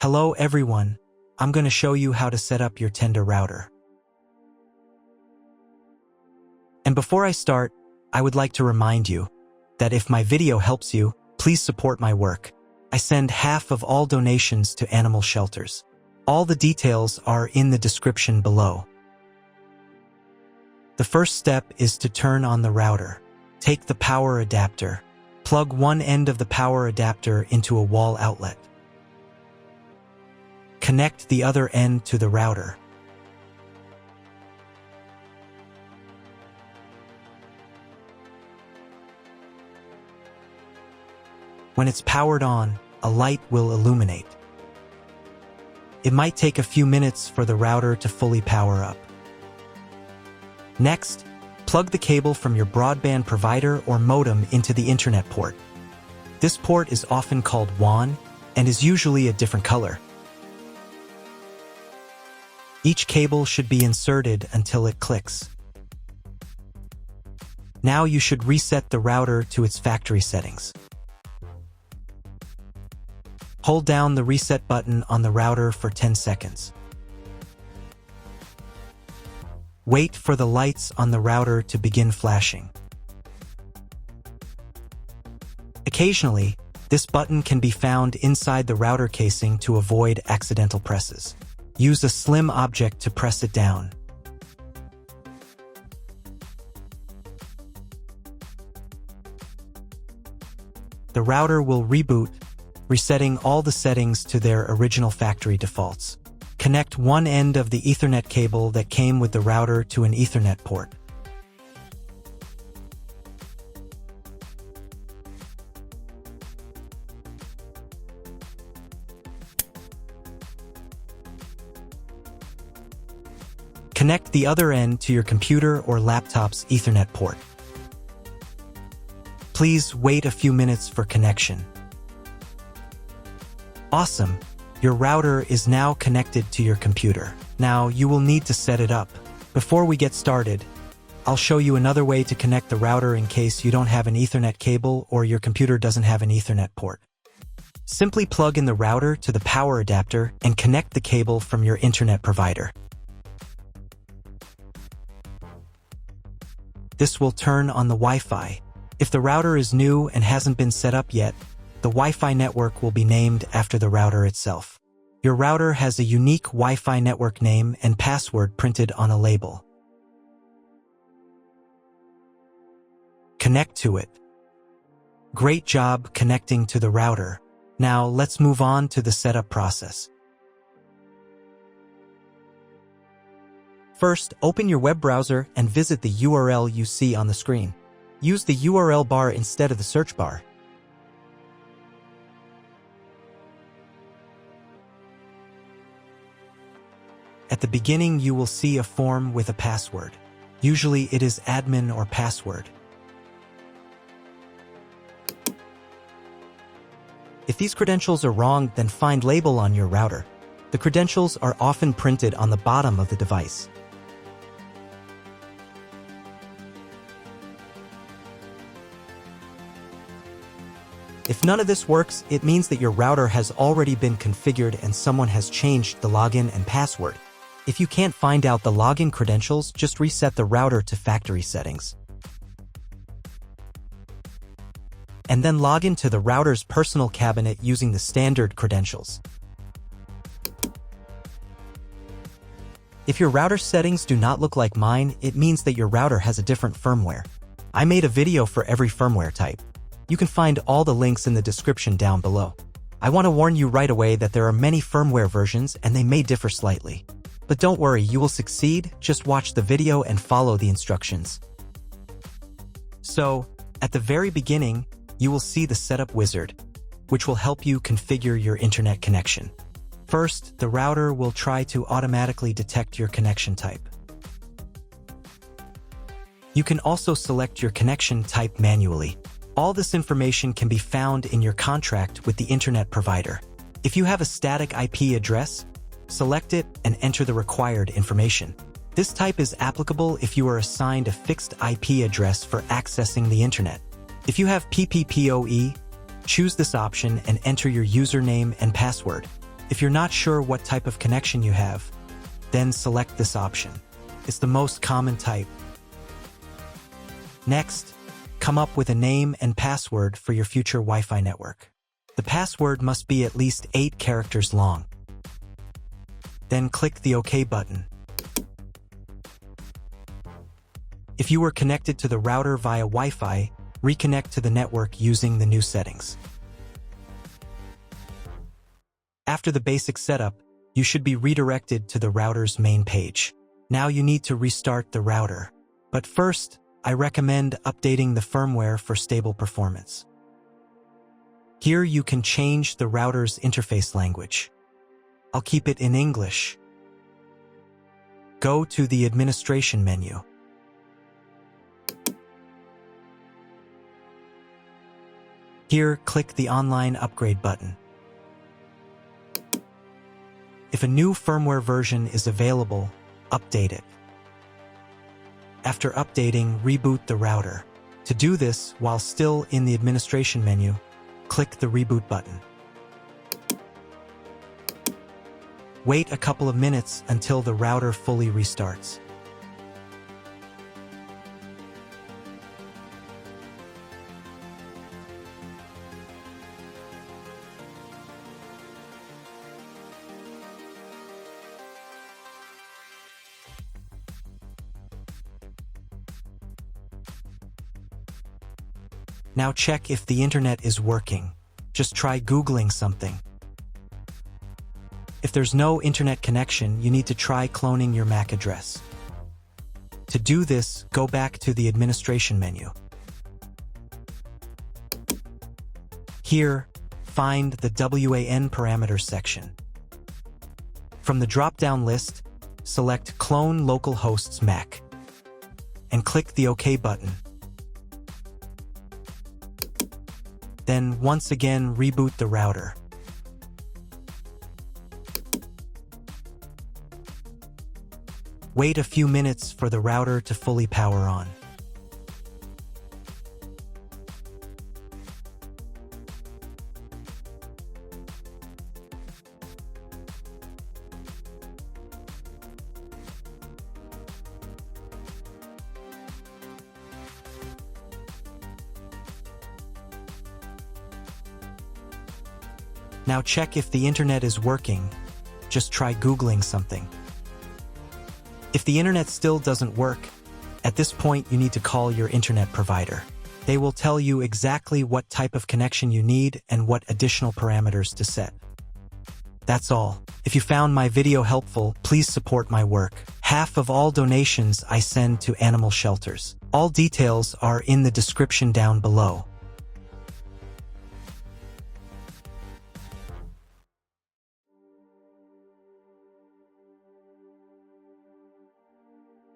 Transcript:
Hello everyone, I'm going to show you how to set up your Tenda router. And before I start, I would like to remind you that if my video helps you, please support my work. I send half of all donations to animal shelters. All the details are in the description below. The first step is to turn on the router. Take the power adapter. Plug one end of the power adapter into a wall outlet. Connect the other end to the router. When it's powered on, a light will illuminate. It might take a few minutes for the router to fully power up. Next, plug the cable from your broadband provider or modem into the internet port. This port is often called WAN and is usually a different color. Each cable should be inserted until it clicks. Now you should reset the router to its factory settings. Hold down the reset button on the router for 10 seconds. Wait for the lights on the router to begin flashing. Occasionally, this button can be found inside the router casing to avoid accidental presses. Use a slim object to press it down. The router will reboot, resetting all the settings to their original factory defaults. Connect one end of the Ethernet cable that came with the router to an Ethernet port. Connect the other end to your computer or laptop's Ethernet port. Please wait a few minutes for connection. Awesome! Your router is now connected to your computer. Now you will need to set it up. Before we get started, I'll show you another way to connect the router in case you don't have an Ethernet cable or your computer doesn't have an Ethernet port. Simply plug in the router to the power adapter and connect the cable from your internet provider. This will turn on the Wi-Fi. If the router is new and hasn't been set up yet, the Wi-Fi network will be named after the router itself. Your router has a unique Wi-Fi network name and password printed on a label. Connect to it. Great job connecting to the router. Now let's move on to the setup process. First, open your web browser and visit the URL you see on the screen. Use the URL bar instead of the search bar. At the beginning, you will see a form with a password. Usually it is admin or password. If these credentials are wrong, then find label on your router. The credentials are often printed on the bottom of the device. If none of this works, it means that your router has already been configured and someone has changed the login and password. If you can't find out the login credentials, just reset the router to factory settings. And then log into the router's personal cabinet using the standard credentials. If your router settings do not look like mine, it means that your router has a different firmware. I made a video for every firmware type. You can find all the links in the description down below. I want to warn you right away that there are many firmware versions and they may differ slightly. But don't worry, you will succeed, just watch the video and follow the instructions. So, at the very beginning, you will see the setup wizard, which will help you configure your internet connection. First, the router will try to automatically detect your connection type. You can also select your connection type manually. All this information can be found in your contract with the internet provider. If you have a static IP address, select it and enter the required information. This type is applicable if you are assigned a fixed IP address for accessing the internet. If you have PPPoE, choose this option and enter your username and password. If you're not sure what type of connection you have, then select this option. It's the most common type. Next, come up with a name and password for your future Wi-Fi network. The password must be at least 8 characters long. Then click the OK button. If you were connected to the router via Wi-Fi, reconnect to the network using the new settings. After the basic setup, you should be redirected to the router's main page. Now you need to restart the router. But first, I recommend updating the firmware for stable performance. Here you can change the router's interface language. I'll keep it in English. Go to the administration menu. Here, click the Online Upgrade button. If a new firmware version is available, update it. After updating, reboot the router. To do this while still in the administration menu, click the Reboot button. Wait a couple of minutes until the router fully restarts. Now check if the internet is working. Just try Googling something. If there's no internet connection, you need to try cloning your MAC address. To do this, go back to the administration menu. Here, find the WAN parameters section. From the drop-down list, select Clone Localhost's MAC and click the OK button. Then once again reboot the router. Wait a few minutes for the router to fully power on. Now check if the internet is working. Just try Googling something. If the internet still doesn't work, at this point you need to call your internet provider. They will tell you exactly what type of connection you need and what additional parameters to set. That's all. If you found my video helpful, please support my work. Half of all donations I send to animal shelters. All details are in the description down below.